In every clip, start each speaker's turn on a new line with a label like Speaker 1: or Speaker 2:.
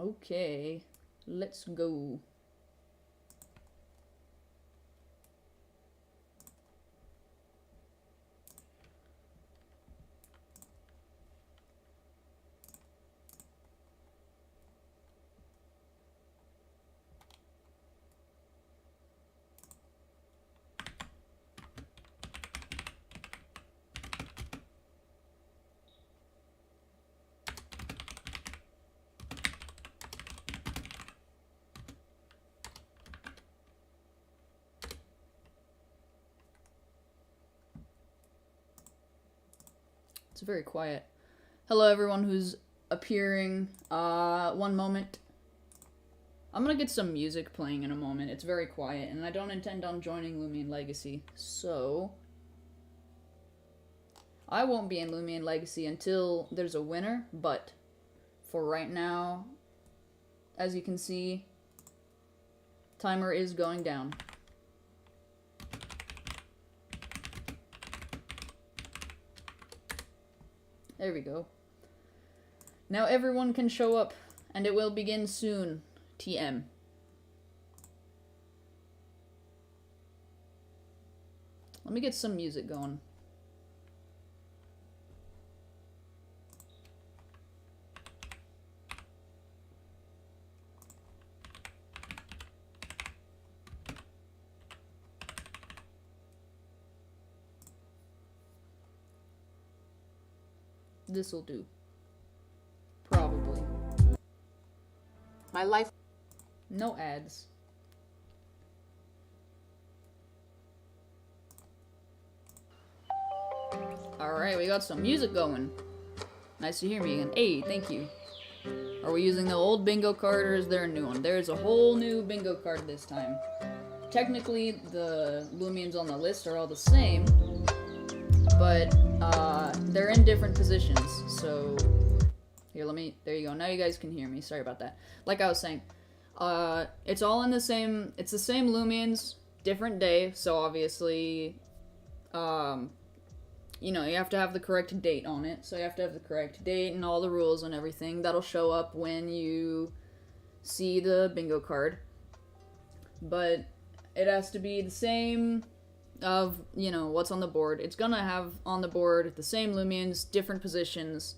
Speaker 1: Okay, let's go. It's very quiet. Hello everyone who's appearing. One moment. I'm gonna get some music playing in a moment. It's very quiet, and I don't intend on joining Lumion Legacy, so I won't be in Lumion Legacy until there's a winner, but for right now, as you can see, timer is going down. There we go. Now everyone can show up, and it will begin soon. TM. Let me get some music going. This'll do. Probably.
Speaker 2: My life.
Speaker 1: No ads. Alright, we got some music going. Nice to hear me again. Hey, thank you. Are we using the old bingo card or is there a new one? There's a whole new bingo card this time. Technically, the Lumions on the list are all the same, but they're in different positions, so here, there you go. Now you guys can hear me. Sorry about that. Like I was saying, it's all in the same, it's the same Lumions, different day, so obviously, you know, you have to have the correct date on it, so you have to have the correct date and all the rules and everything. That'll show up when you see the bingo card, but it has to be the same of, you know, what's on the board. It's gonna have on the board the same Lumions, different positions,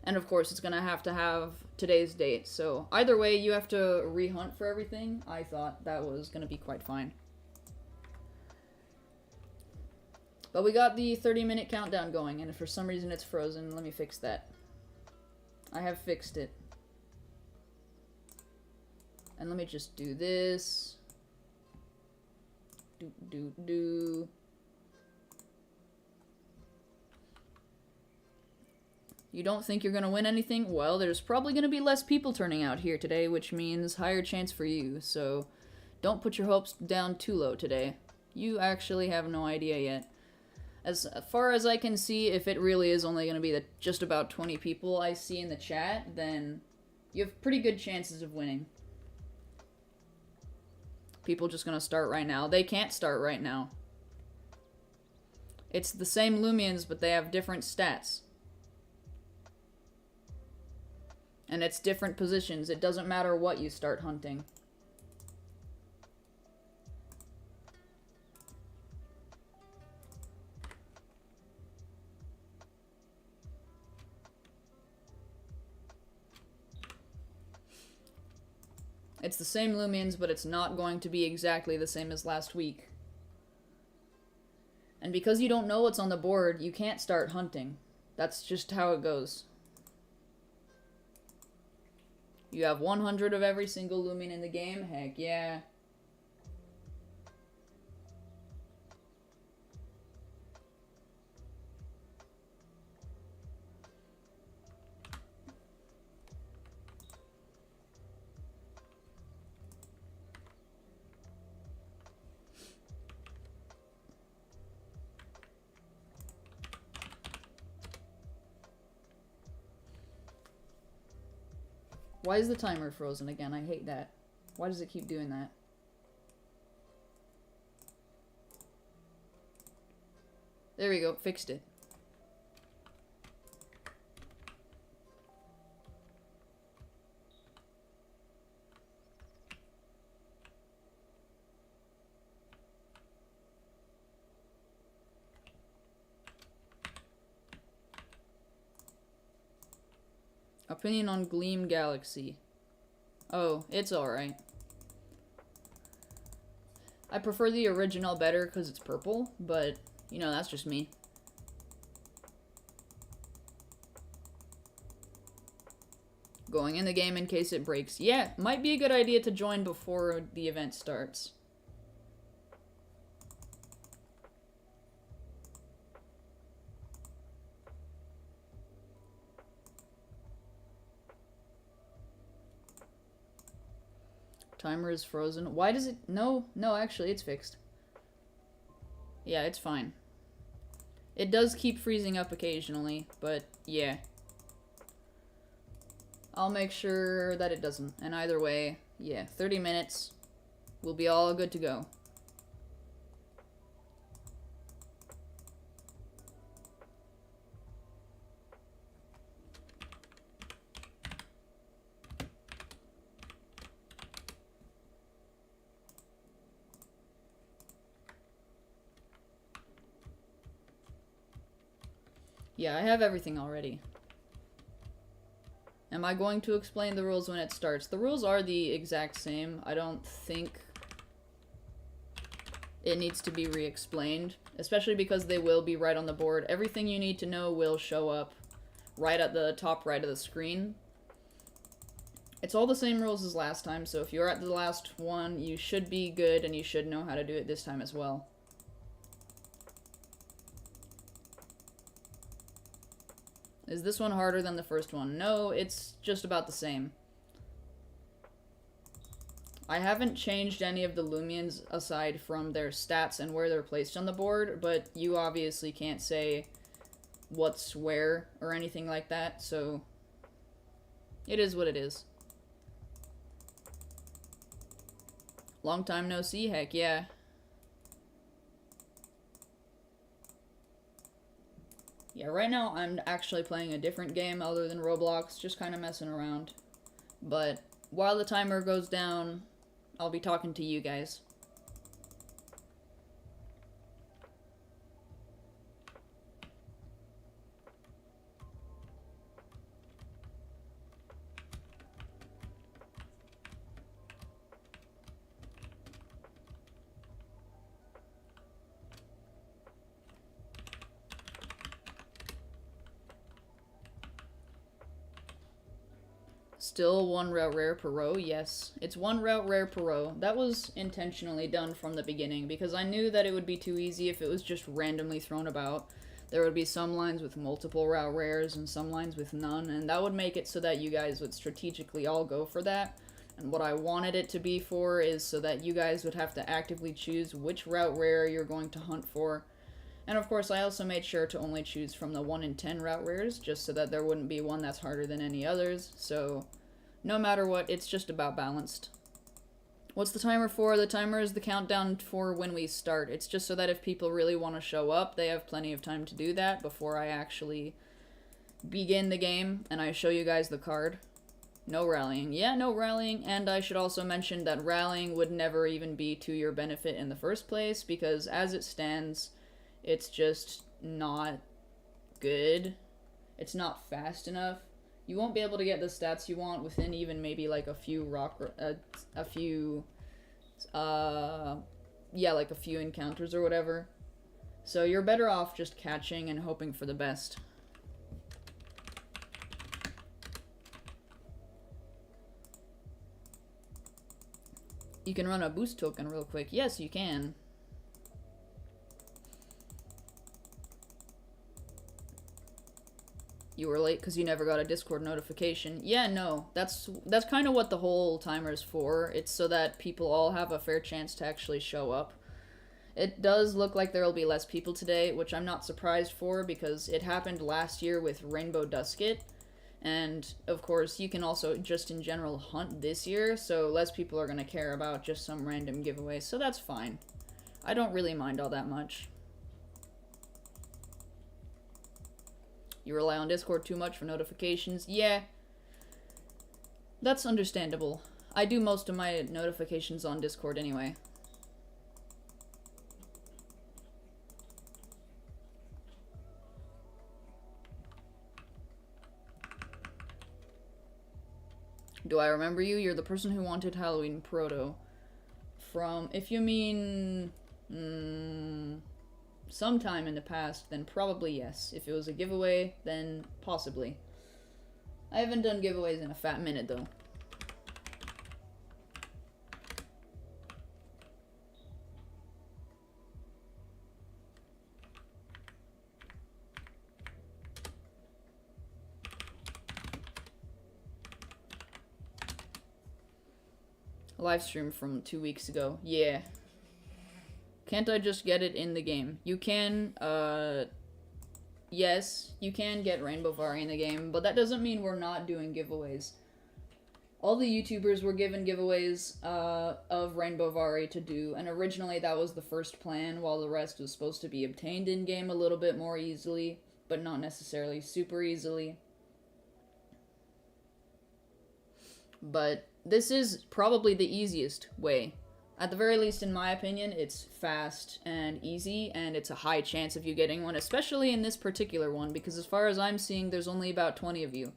Speaker 1: and of course it's gonna have to have today's date. So either way, you have to rehunt for everything. I thought that was gonna be quite fine. But we got the 30-minute countdown going, and if for some reason it's frozen, let me fix that. I have fixed it. And let me just do this. Do. You don't think you're gonna win anything? Well, there's probably gonna be less people turning out here today, which means higher chance for you, so don't put your hopes down too low today. You actually have no idea yet. As far as I can see, if it really is only gonna be just about 20 people I see in the chat, then you have pretty good chances of winning. People just gonna start right now. They can't start right now. It's the same Lumions, but they have different stats. And it's different positions. It doesn't matter what you start hunting. It's the same Lumions, but it's not going to be exactly the same as last week. And because you don't know what's on the board, you can't start hunting. That's just how it goes. You have 100 of every single Lumion in the game? Heck yeah. Why is the timer frozen again? I hate that. Why does it keep doing that? There we go, fixed it. Opinion on Gleam Galaxy. Oh, it's alright. I prefer the original better because it's purple, but, you know, that's just me. Going in the game in case it breaks. Yeah, might be a good idea to join before the event starts. Timer is frozen. Why does it... No, actually, it's fixed. Yeah, it's fine. It does keep freezing up occasionally, but yeah. I'll make sure that it doesn't. And either way, yeah, 30 minutes. We'll be all good to go. Yeah, I have everything already. Am I going to explain the rules when it starts? The rules are the exact same. I don't think it needs to be re-explained, especially because they will be right on the board. Everything you need to know will show up right at the top right of the screen. It's all the same rules as last time, so if you're at the last one, you should be good and you should know how to do it this time as well. Is this one harder than the first one? No, it's just about the same. I haven't changed any of the Lumions aside from their stats and where they're placed on the board, but you obviously can't say what's where or anything like that, so it is what it is. Long time no see, heck yeah. Yeah, right now I'm actually playing a different game other than Roblox, just kind of messing around. But while the timer goes down, I'll be talking to you guys. Still one route rare per row? Yes. It's one route rare per row. That was intentionally done from the beginning because I knew that it would be too easy if it was just randomly thrown about. There would be some lines with multiple route rares and some lines with none, and that would make it so that you guys would strategically all go for that. And what I wanted it to be for is so that you guys would have to actively choose which route rare you're going to hunt for. And of course, I also made sure to only choose from the 1 in 10 route rares, just so that there wouldn't be one that's harder than any others, so no matter what, it's just about balanced. What's the timer for? The timer is the countdown for when we start. It's just so that if people really want to show up, they have plenty of time to do that before I actually begin the game and I show you guys the card. No rallying. Yeah, no rallying, and I should also mention that rallying would never even be to your benefit in the first place, because as it stands, it's just not good. It's not fast enough. You won't be able to get the stats you want within even maybe like a few like a few encounters or whatever. So you're better off just catching and hoping for the best. You can run a boost token real quick. Yes, you can. You were late because you never got a Discord notification. Yeah, no, that's kind of what the whole timer is for. It's so that people all have a fair chance to actually show up. It does look like there will be less people today, which I'm not surprised for because it happened last year with Rainbow Dusket. And, of course, you can also just in general hunt this year, so less people are going to care about just some random giveaway, so that's fine. I don't really mind all that much. You rely on Discord too much for notifications? Yeah. That's understandable. I do most of my notifications on Discord anyway. Do I remember you? You're the person who wanted Halloween Proto. From, if you mean sometime in the past, then probably yes. If it was a giveaway, then possibly. I haven't done giveaways in a fat minute though. A live stream from 2 weeks ago. Yeah. Can't I just get it in the game? You can, yes, you can get Rainbow Vari in the game, but that doesn't mean we're not doing giveaways. All the YouTubers were given giveaways of Rainbow Vari to do, and originally that was the first plan, while the rest was supposed to be obtained in-game a little bit more easily, but not necessarily super easily. But this is probably the easiest way. At the very least, in my opinion, it's fast and easy, and it's a high chance of you getting one, especially in this particular one, because as far as I'm seeing, there's only about 20 of you.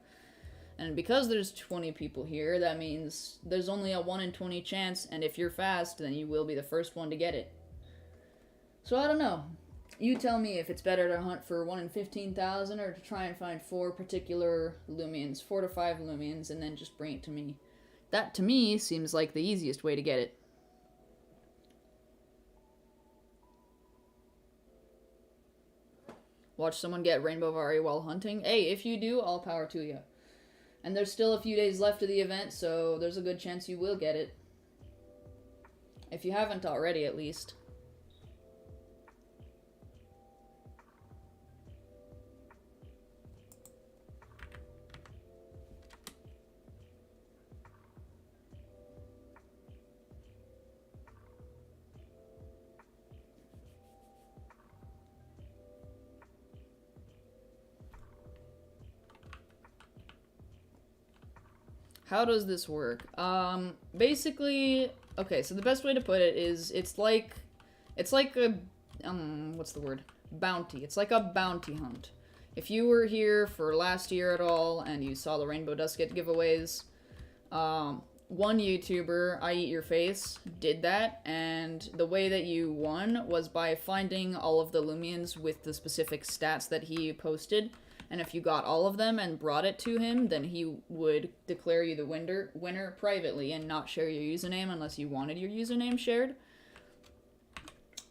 Speaker 1: And because there's 20 people here, that means there's only a 1 in 20 chance, and if you're fast, then you will be the first one to get it. So I don't know. You tell me if it's better to hunt for 1 in 15,000 or to try and find 4 particular Lumions, 4 to 5 Lumions, and then just bring it to me. That, to me, seems like the easiest way to get it. Watch someone get Rainbow Vari while hunting. Hey, if you do, all power to you. And there's still a few days left of the event, so there's a good chance you will get it. If you haven't already, at least. How does this work? Basically, okay, so the best way to put it is it's like a, what's the word? Bounty. It's like a bounty hunt. If you were here for last year at all and you saw the Rainbow Dusket giveaways, one YouTuber, I Eat Your Face, did that, and the way that you won was by finding all of the Lumions with the specific stats that he posted. And if you got all of them and brought it to him, then he would declare you the winner privately and not share your username unless you wanted your username shared.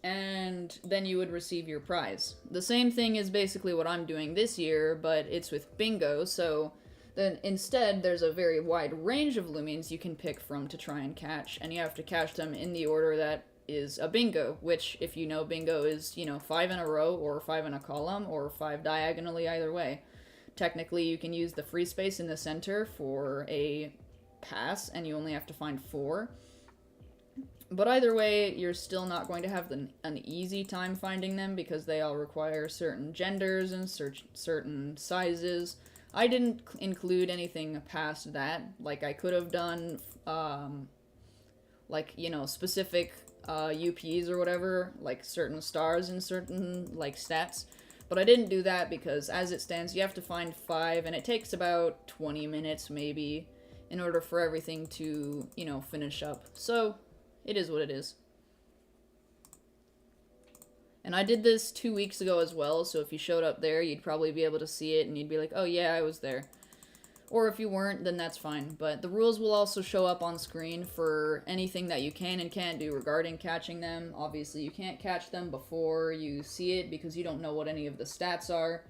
Speaker 1: And then you would receive your prize. The same thing is basically what I'm doing this year, but it's with bingo, so then instead there's a very wide range of Lumions you can pick from to try and catch, and you have to catch them in the order that is a bingo, which, if you know, bingo is, 5 in a row, or 5 in a column, or 5 diagonally, either way. Technically, you can use the free space in the center for a pass, and you only have to find 4. But either way, you're still not going to have an easy time finding them, because they all require certain genders and certain sizes. I didn't include anything past that, like I could have done, specific UPs or whatever, like certain stars and certain, stats. But I didn't do that because, as it stands, you have to find 5, and it takes about 20 minutes, maybe, in order for everything to, finish up. So, it is what it is. And I did this 2 weeks ago as well, so if you showed up there, you'd probably be able to see it, and you'd be like, oh yeah, I was there. Or if you weren't, then that's fine. But the rules will also show up on screen for anything that you can and can't do regarding catching them. Obviously, you can't catch them before you see it because you don't know what any of the stats are.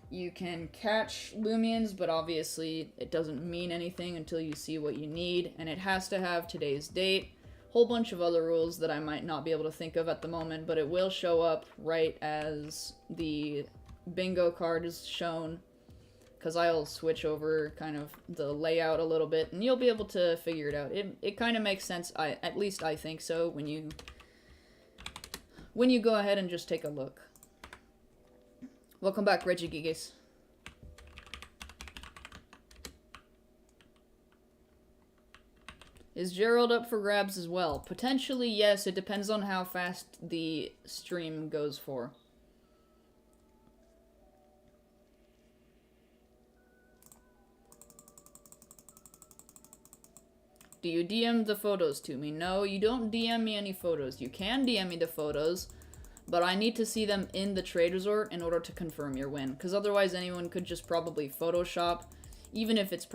Speaker 1: You can catch Lumions, but obviously it doesn't mean anything until you see what you need, and it has to have today's date. Whole bunch of other rules that I might not be able to think of at the moment, but it will show up right as the bingo card is shown, because I'll switch over kind of the layout a little bit, and you'll be able to figure it out. It kind of makes sense, at least I think so, when you go ahead and just take a look. Welcome back, Reggie Gigas. Is Gerald up for grabs as well? Potentially, yes. It depends on how fast the stream goes for. Do you DM the photos to me? No, you don't DM me any photos. You can DM me the photos, but I need to see them in the trade resort in order to confirm your win. Because otherwise anyone could just probably Photoshop, even if it's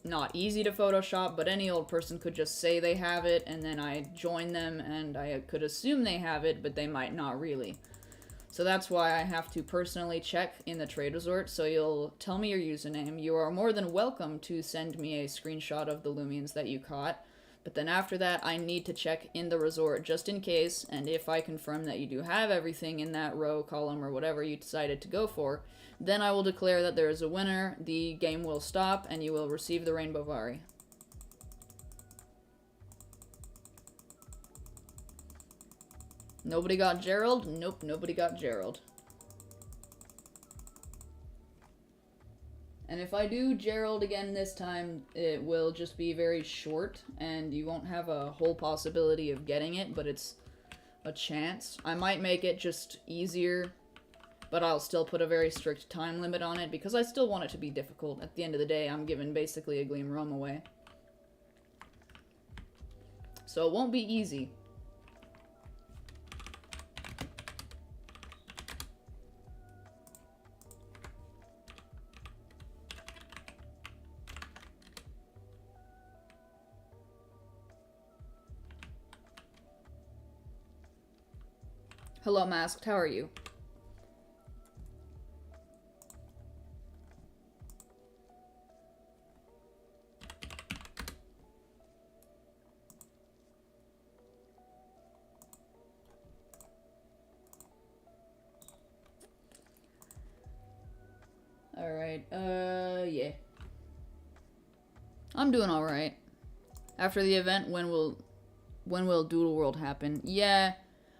Speaker 1: not easy to Photoshop, but any old person could just say they have it, and then I join them, and I could assume they have it, but they might not really. So that's why I have to personally check in the trade resort, so you'll tell me your username. You are more than welcome to send me a screenshot of the Lumians that you caught, but then after that, I need to check in the resort just in case, and if I confirm that you do have everything in that row, column, or whatever you decided to go for, then I will declare that there is a winner, the game will stop, and you will receive the Rainbow Vari. Nobody got Gerald? Nope, nobody got Gerald. And if I do Gerald again this time, it will just be very short, and you won't have a whole possibility of getting it, but it's a chance. I might make it just easier, but I'll still put a very strict time limit on it, because I still want it to be difficult. At the end of the day, I'm giving basically a Gleam Rum away. So it won't be easy. Hello, Masked. How are you? Alright, yeah. I'm doing alright. After the event, when will Doodle World happen? Yeah,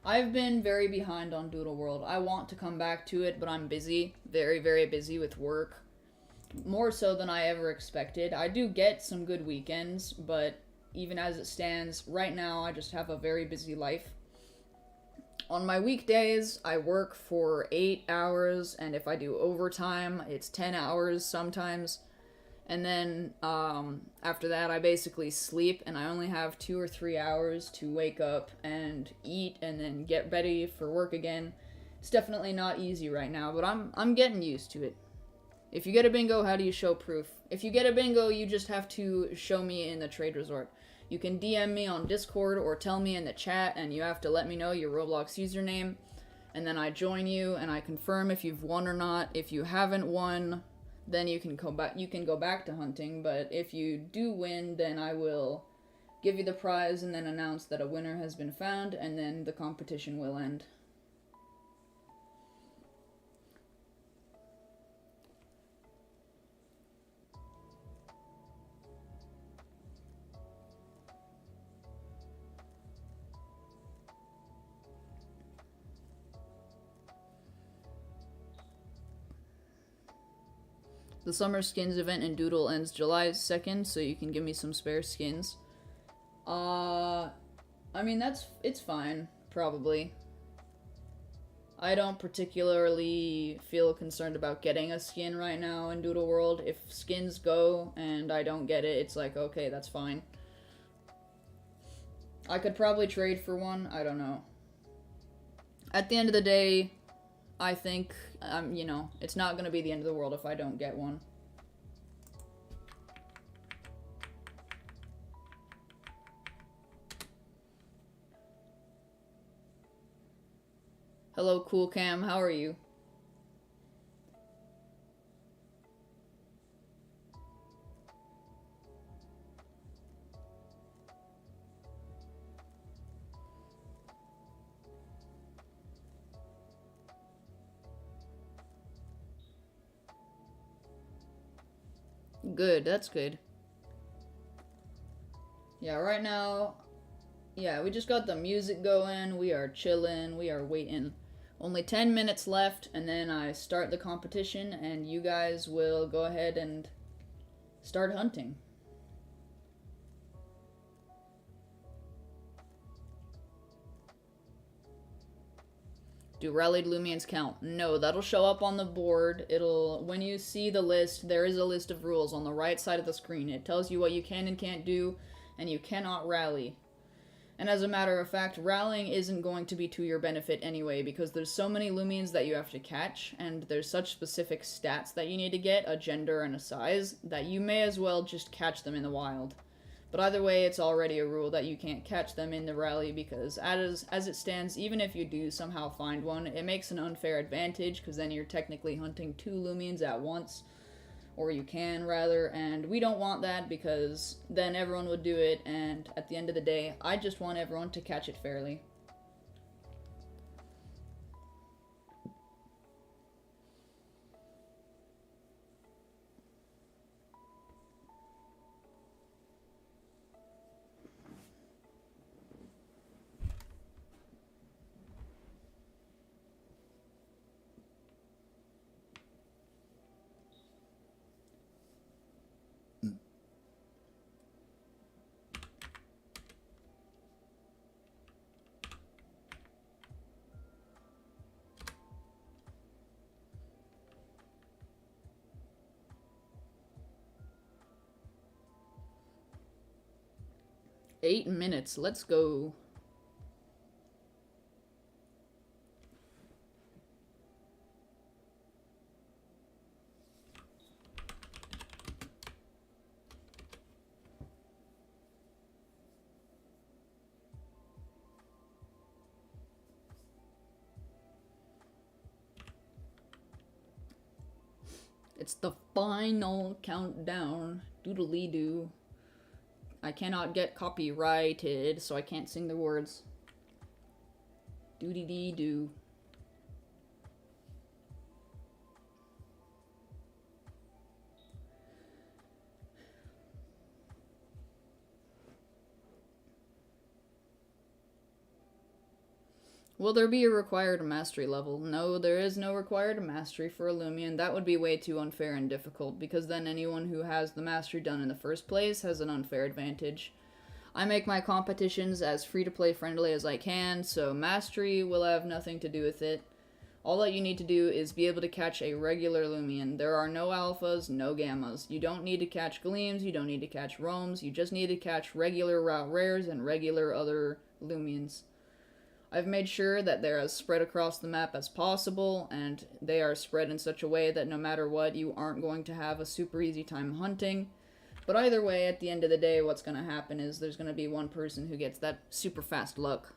Speaker 1: I've been very behind on Doodle World. I want to come back to it, but I'm busy. Very, very busy with work. More so than I ever expected. I do get some good weekends, but even as it stands, right now I just have a very busy life. On my weekdays, I work for 8 hours, and if I do overtime, it's 10 hours sometimes. And then, after that, I basically sleep, and I only have 2 or 3 hours to wake up and eat, and then get ready for work again. It's definitely not easy right now, but I'm getting used to it. If you get a bingo, how do you show proof? If you get a bingo, you just have to show me in the trade resort. You can DM me on Discord or tell me in the chat, and you have to let me know your Roblox username, and then I join you, and I confirm if you've won or not. If you haven't won, then you can go back to hunting, but if you do win, then I will give you the prize and then announce that a winner has been found, and then the competition will end. The summer skins event in Doodle ends July 2nd, so you can give me some spare skins. I mean, it's fine, probably. I don't particularly feel concerned about getting a skin right now in Doodle World. If skins go and I don't get it, it's like, okay, that's fine. I could probably trade for one, I don't know. At the end of the day, I think, you know, it's not going to be the end of the world if I don't get one. Hello, Cool Cam, how are you? Good, that's good. Yeah, right now, yeah, we just got the music going, we are chilling, we are waiting. Only 10 minutes left, and then I start the competition, and you guys will go ahead and start hunting. Do rallied Lumians count? No, that'll show up on the board. When you see the list, there is a list of rules on the right side of the screen. It tells you what you can and can't do, and you cannot rally. And as a matter of fact, rallying isn't going to be to your benefit anyway, because there's so many Lumians that you have to catch, and there's such specific stats that you need to get, a gender and a size, that you may as well just catch them in the wild. But either way, it's already a rule that you can't catch them in the rally, because as it stands, even if you do somehow find one, it makes an unfair advantage, because then you're technically hunting 2 Lumians at once. Or you can, rather, and we don't want that, because then everyone would do it, and at the end of the day, I just want everyone to catch it fairly. Eight minutes, let's go. It's the final countdown. Doodly-doo. I cannot get copyrighted, so I can't sing the words. Doody-dee-doo. Will there be a required mastery level? No, there is no required mastery for a Lumian. That would be way too unfair and difficult, because then anyone who has the mastery done in the first place has an unfair advantage. I make my competitions as free-to-play friendly as I can, so mastery will have nothing to do with it. All that you need to do is be able to catch a regular Lumian. There are no alphas, no gammas. You don't need to catch gleams, you don't need to catch roams, you just need to catch regular route rares and regular other Lumians. I've made sure that they're as spread across the map as possible, and they are spread in such a way that no matter what, you aren't going to have a super easy time hunting. But either way, at the end of the day, what's going to happen is there's going to be one person who gets that super fast luck.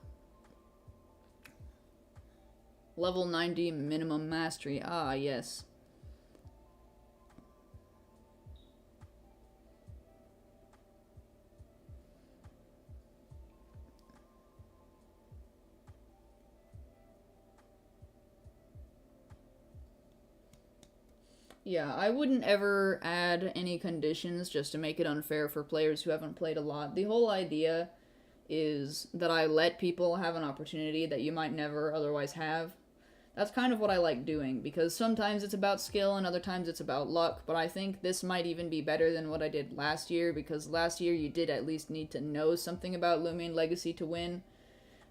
Speaker 1: Level 90 minimum mastery. Ah, yes. Yeah, I wouldn't ever add any conditions just to make it unfair for players who haven't played a lot. The whole idea is that I let people have an opportunity that you might never otherwise have. That's kind of what I like doing, because sometimes it's about skill and other times it's about luck, but I think this might even be better than what I did last year, because last year you did at least need to know something about Lumion Legacy to win.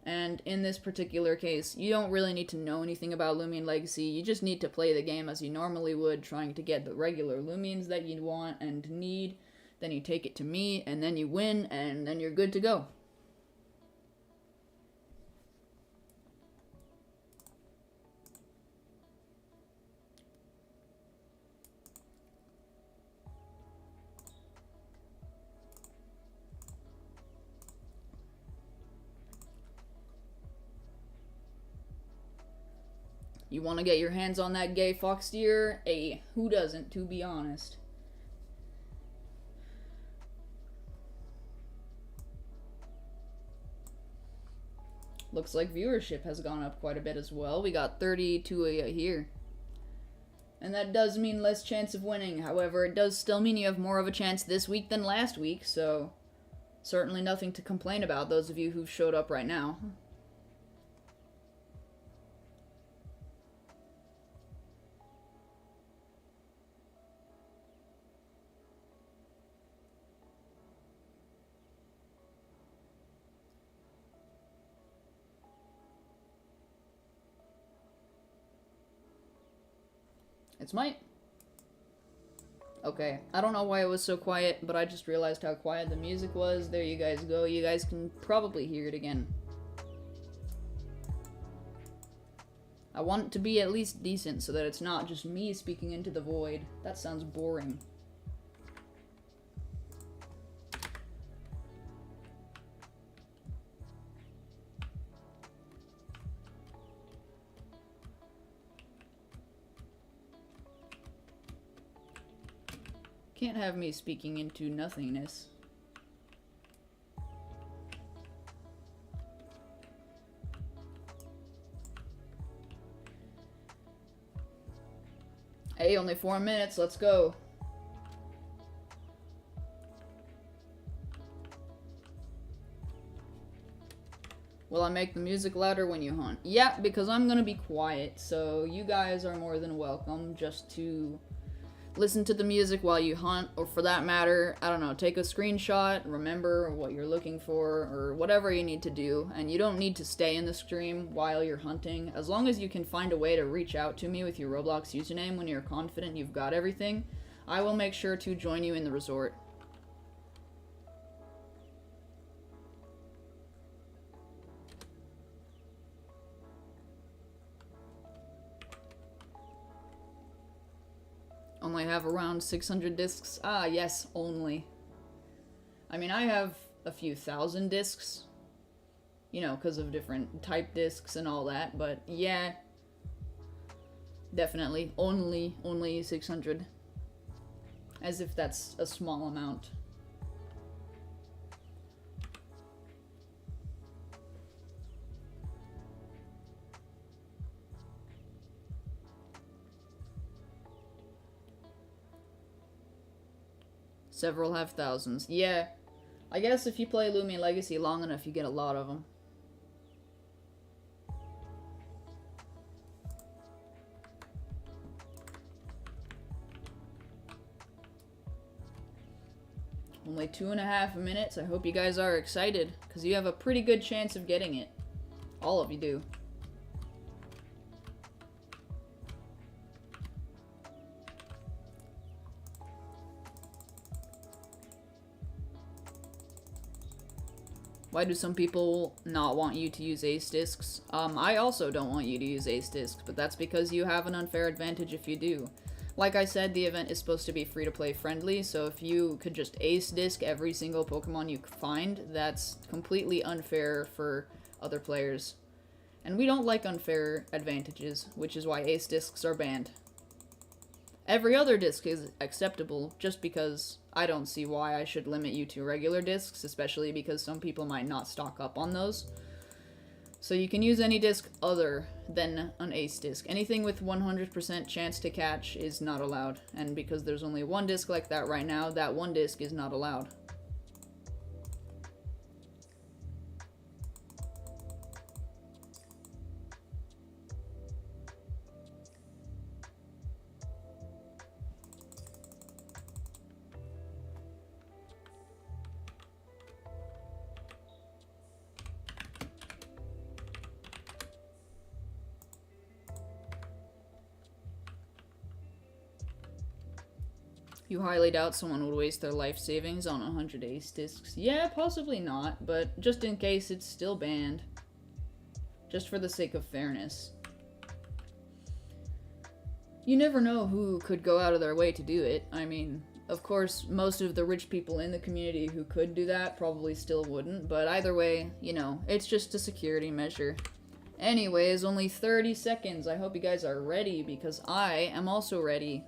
Speaker 1: And in this particular case, you don't really need to know anything about Lumion Legacy, you just need to play the game as you normally would, trying to get the regular Lumions that you want and need. Then you take it to me, and then you win, and then you're good to go. You want to get your hands on that gay fox deer? Hey, who doesn't, to be honest? Looks like viewership has gone up quite a bit as well. We got 32 here. And that does mean less chance of winning. However, it does still mean you have more of a chance this week than last week, so certainly nothing to complain about, those of you who showed up right now. It's my... Okay, I don't know why it was so quiet, but I just realized how quiet the music was. There you guys go. You guys can probably hear it again. I want it to be at least decent so that it's not just me speaking into the void. That sounds boring. Can't have me speaking into nothingness. Hey, only 4 minutes, let's go. Will I make the music louder when you hunt? Yeah, because I'm gonna be quiet, so you guys are more than welcome just to listen to the music while you hunt, or for that matter, I don't know, take a screenshot, remember what you're looking for, or whatever you need to do, and you don't need to stay in the stream while you're hunting. As long as you can find a way to reach out to me with your Roblox username when you're confident you've got everything, I will make sure to join you in the resort. Only have around 600 discs. Ah, yes, only. I mean, I have a few thousand discs. You know, because of different type discs and all that, but yeah. Definitely. Only 600. As if that's a small amount. Several have thousands. Yeah. I guess if you play Lumia Legacy long enough, you get a lot of them. Only 2.5 minutes. I hope you guys are excited, because you have a pretty good chance of getting it. All of you do. Why do some people not want you to use ace discs? I also don't want you to use ace discs, but that's because you have an unfair advantage if you do. Like I said, the event is supposed to be free-to-play friendly, so if you could just ace disc every single Pokemon you find, that's completely unfair for other players. And we don't like unfair advantages, which is why ace discs are banned. Every other disc is acceptable, just because I don't see why I should limit you to regular discs, especially because some people might not stock up on those. So you can use any disc other than an ace disc. Anything with 100% chance to catch is not allowed, and because there's only one disc like that right now, that one disc is not allowed. You highly doubt someone would waste their life savings on 100 ace discs. Yeah, possibly not, but just in case, it's still banned. Just for the sake of fairness. You never know who could go out of their way to do it. I mean, of course, most of the rich people in the community who could do that probably still wouldn't, but either way, you know, it's just a security measure. Anyways, only 30 seconds. I hope you guys are ready, because I am also ready.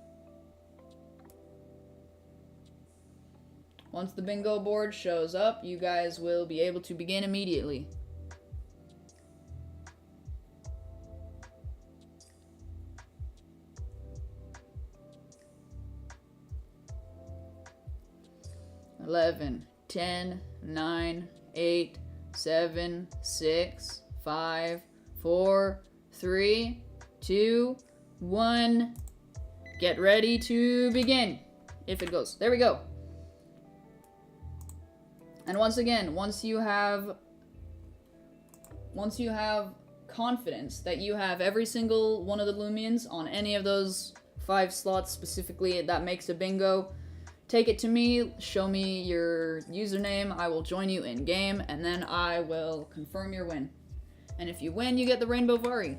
Speaker 1: Once the bingo board shows up, you guys will be able to begin immediately. Eleven, 10, 9, 8, 7, 6, 5, 4, 3, 2, 1. Get ready to begin. If it goes. There we go. And once again, once you have confidence that you have every single one of the Lumians on any of those 5 slots specifically that makes a bingo. Take it to me, show me your username, I will join you in game, and then I will confirm your win. And if you win, you get the Rainbow Vari.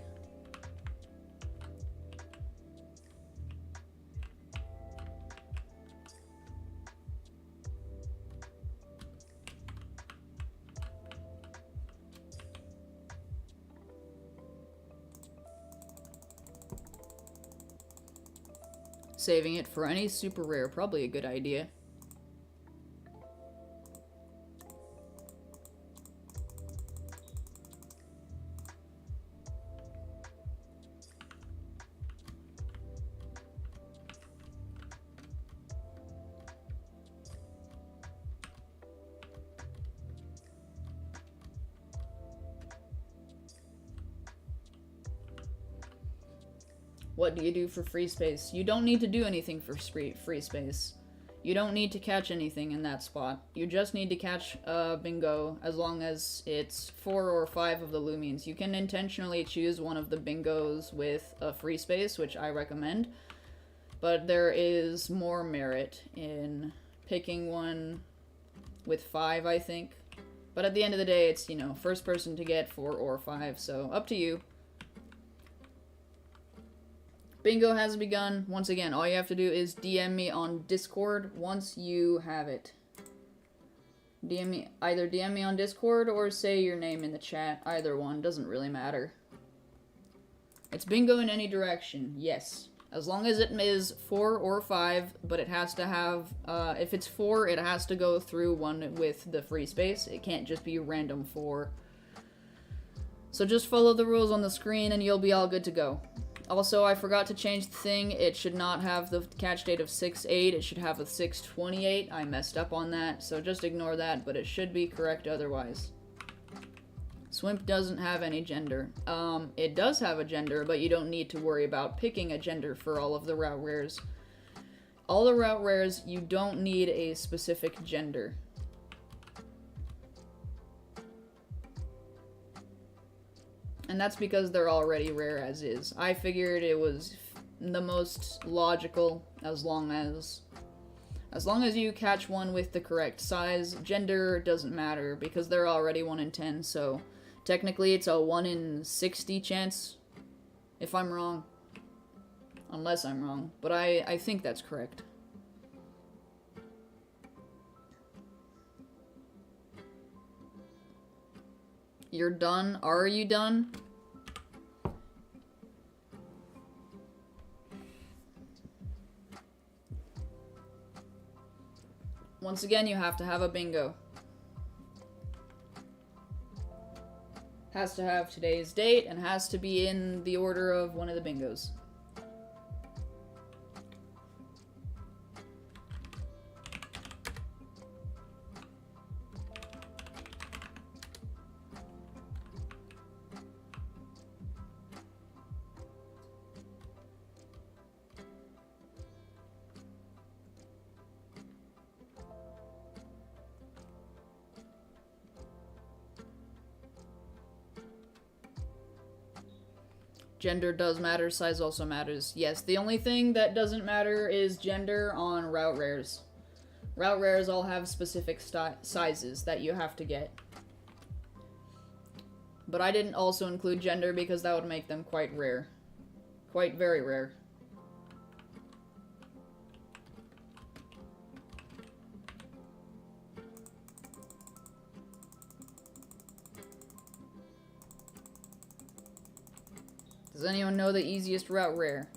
Speaker 1: Saving it for any super rare, probably a good idea. What do you do for free space? You don't need to do anything for free space. You don't need to catch anything in that spot. You just need to catch a bingo as long as it's 4 or 5 of the Lumines. You can intentionally choose one of the bingos with a free space, which I recommend. But there is more merit in picking one with 5, I think. But at the end of the day, it's, you know, first person to get 4 or 5, so up to you. Bingo has begun. Once again, all you have to do is DM me on Discord once you have it. Either DM me on Discord or say your name in the chat. Either one, doesn't really matter. It's bingo in any direction, yes. As long as it is 4 or 5, but it has to have, if it's 4, it has to go through one with the free space. It can't just be random 4. So just follow the rules on the screen and you'll be all good to go. Also, I forgot to change the thing. It should not have the catch date of 6/8. It should have a 6/28. I messed up on that, so just ignore that, but it should be correct otherwise. Swimp doesn't have any gender. It does have a gender, but you don't need to worry about picking a gender for all of the route rares. All the route rares, you don't need a specific gender. And that's because they're already rare as is. I figured it was the most logical as long as you catch one with the correct size. Gender doesn't matter because they're already 1 in 10, so technically it's a 1 in 60 chance, if I'm wrong. Unless I'm wrong, but I think that's correct. You're done? Are you done? Once again, you have to have a bingo. Has to have today's date and has to be in the order of one of the bingos. Gender does matter, size also matters. Yes, the only thing that doesn't matter is gender on route rares. Route rares all have specific sizes that you have to get. But I didn't also include gender because that would make them quite rare. Quite very rare. Does anyone know the easiest route rare?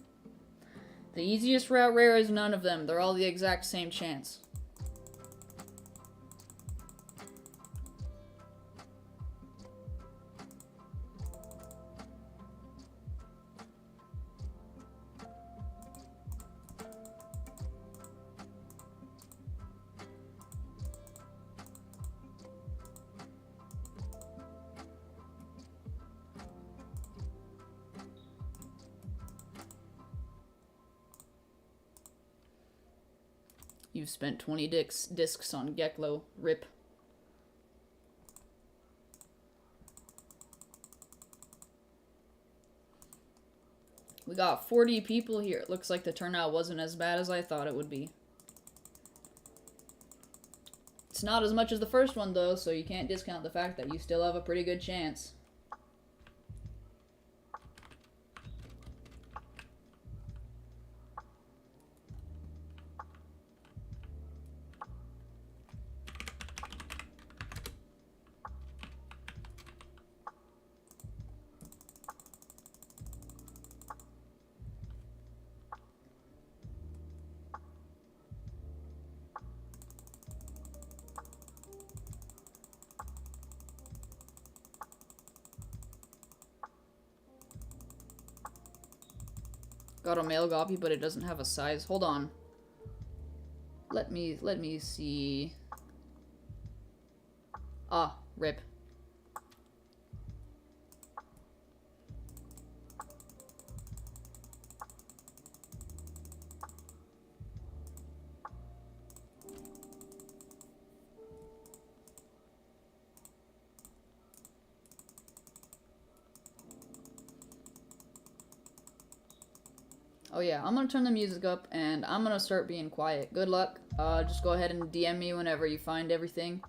Speaker 1: The easiest route rare is none of them. They're all the exact same chance. You've spent 20 discs on Geklo. Rip. We got 40 people here. It looks like the turnout wasn't as bad as I thought it would be. It's not as much as the first one, though, so you can't discount the fact that you still have a pretty good chance. Got a mail copy, but it doesn't have a size. Hold on. Let me see. Ah, rip. Oh yeah, I'm gonna turn the music up and I'm gonna start being quiet. Good luck. Just go ahead and DM me whenever you find everything.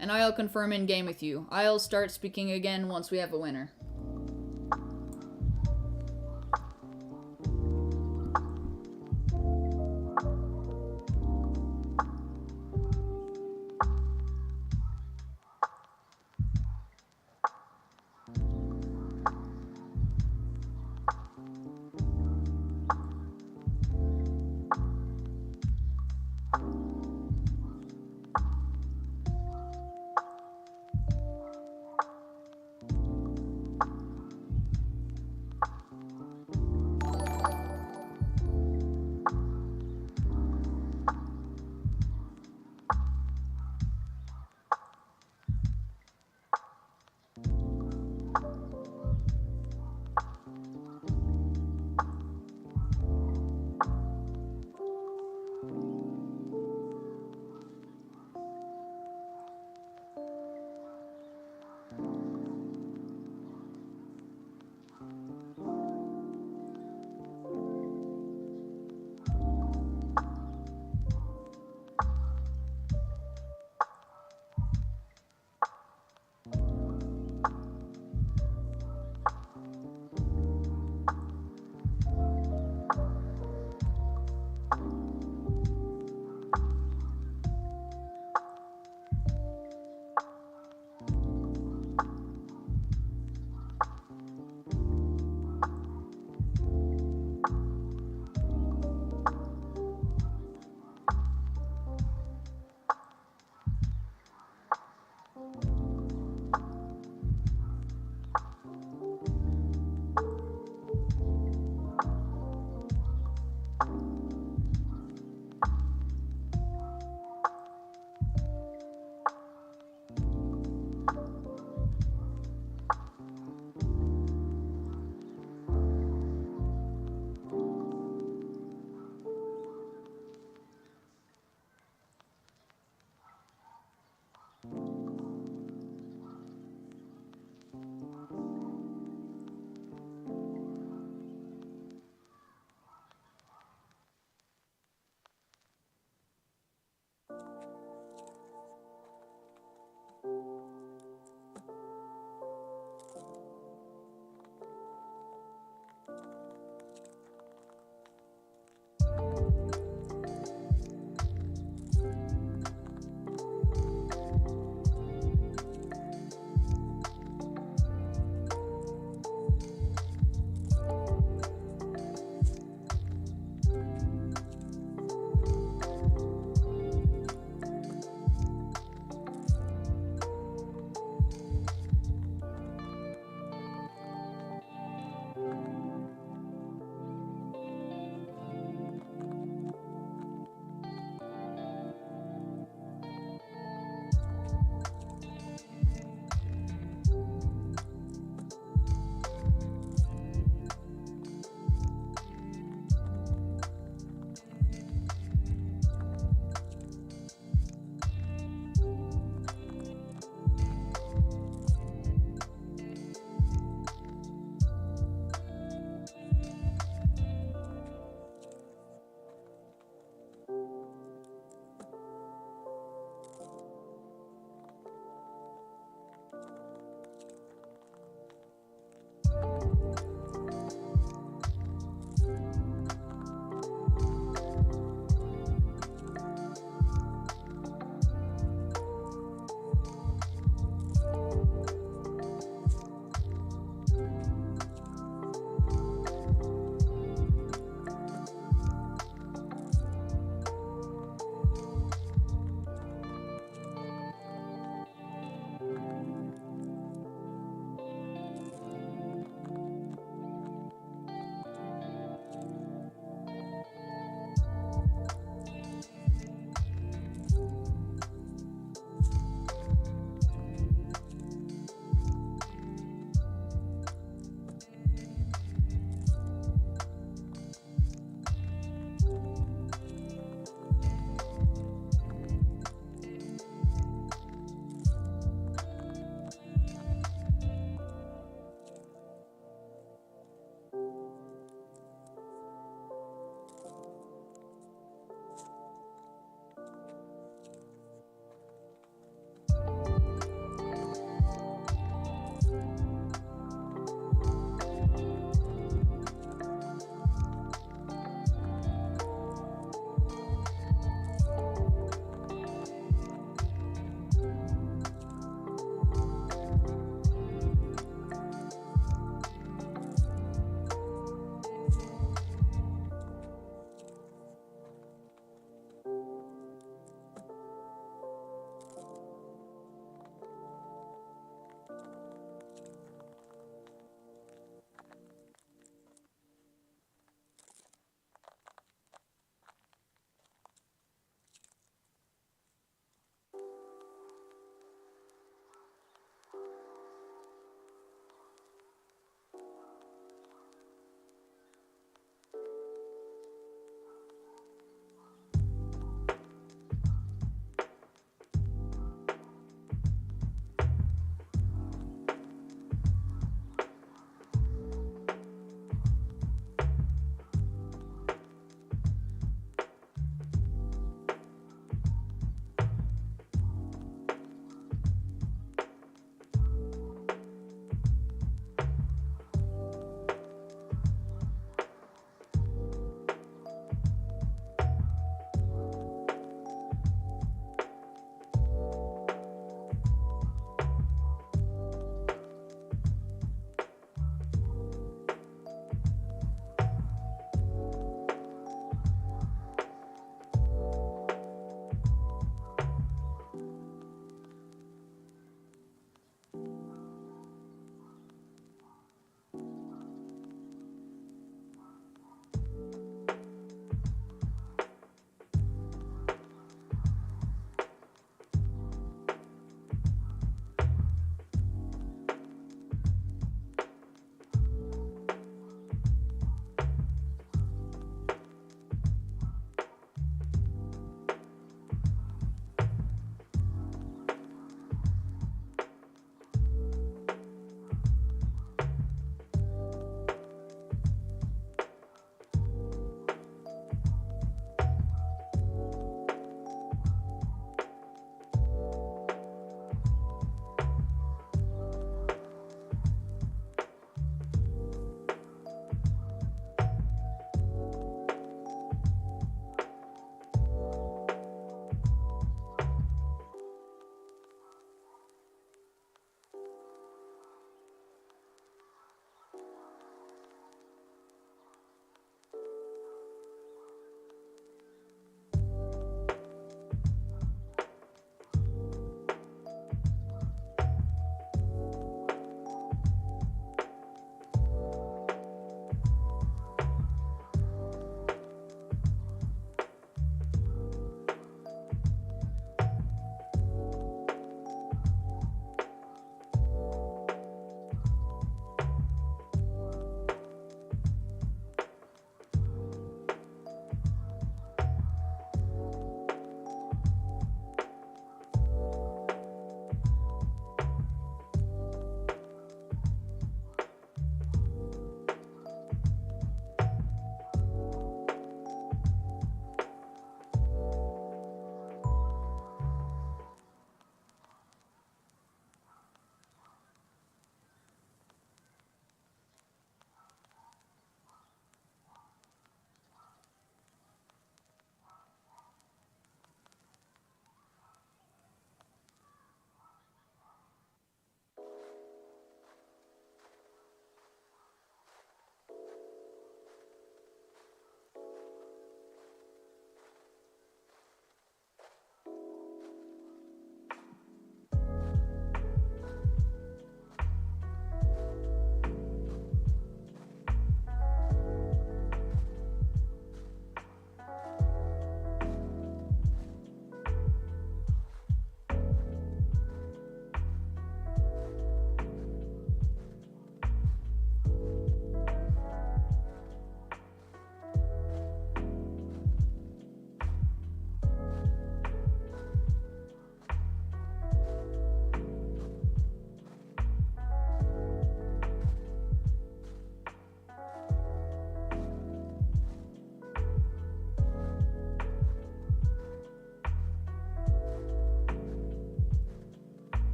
Speaker 1: And I'll confirm in game with you. I'll start speaking again once we have a winner.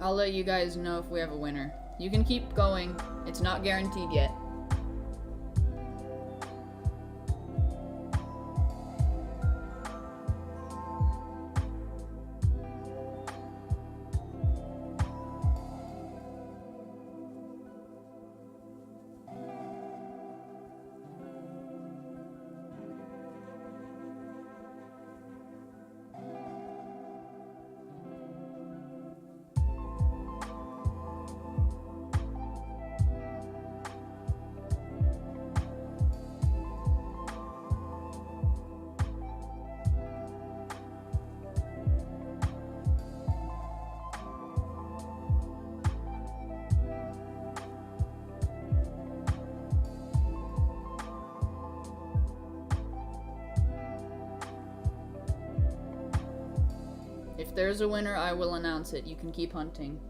Speaker 1: I'll let you guys know if we have a winner. You can keep going. It's not guaranteed yet. If there's a winner, I will announce it. You can keep hunting.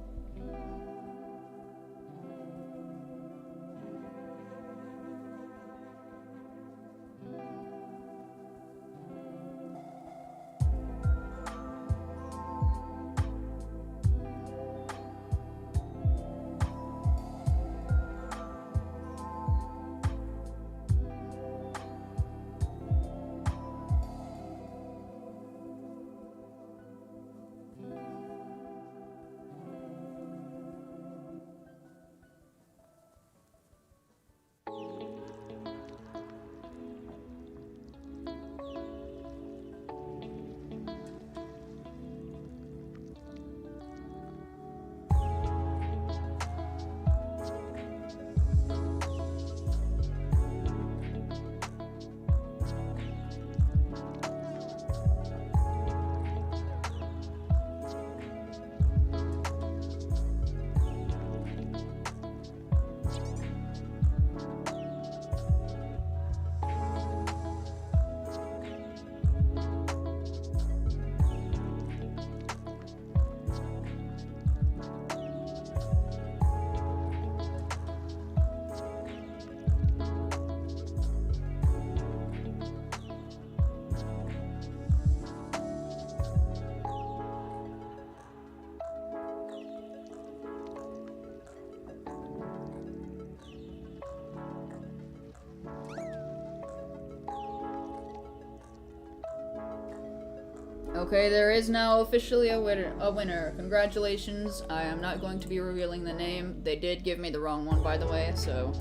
Speaker 1: Okay, there is now officially a winner. Congratulations. I am not going to be revealing the name. They did give me the wrong one, by the way, so...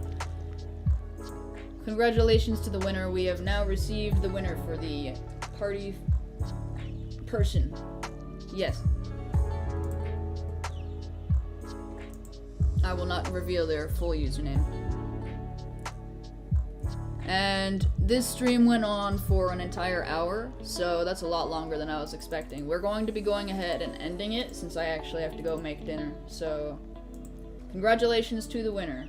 Speaker 1: Congratulations to the winner. We have now received the winner for the party person. Yes. I will not reveal their full username. And this stream went on for an entire hour, so that's a lot longer than I was expecting. We're going to be going ahead and ending it since I actually have to go make dinner. So, congratulations to the winner.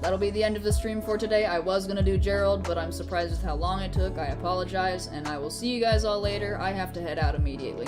Speaker 1: That'll be the end of the stream for today. I was gonna do Gerald, but I'm surprised with how long it took. I apologize, and I will see you guys all later. I have to head out immediately.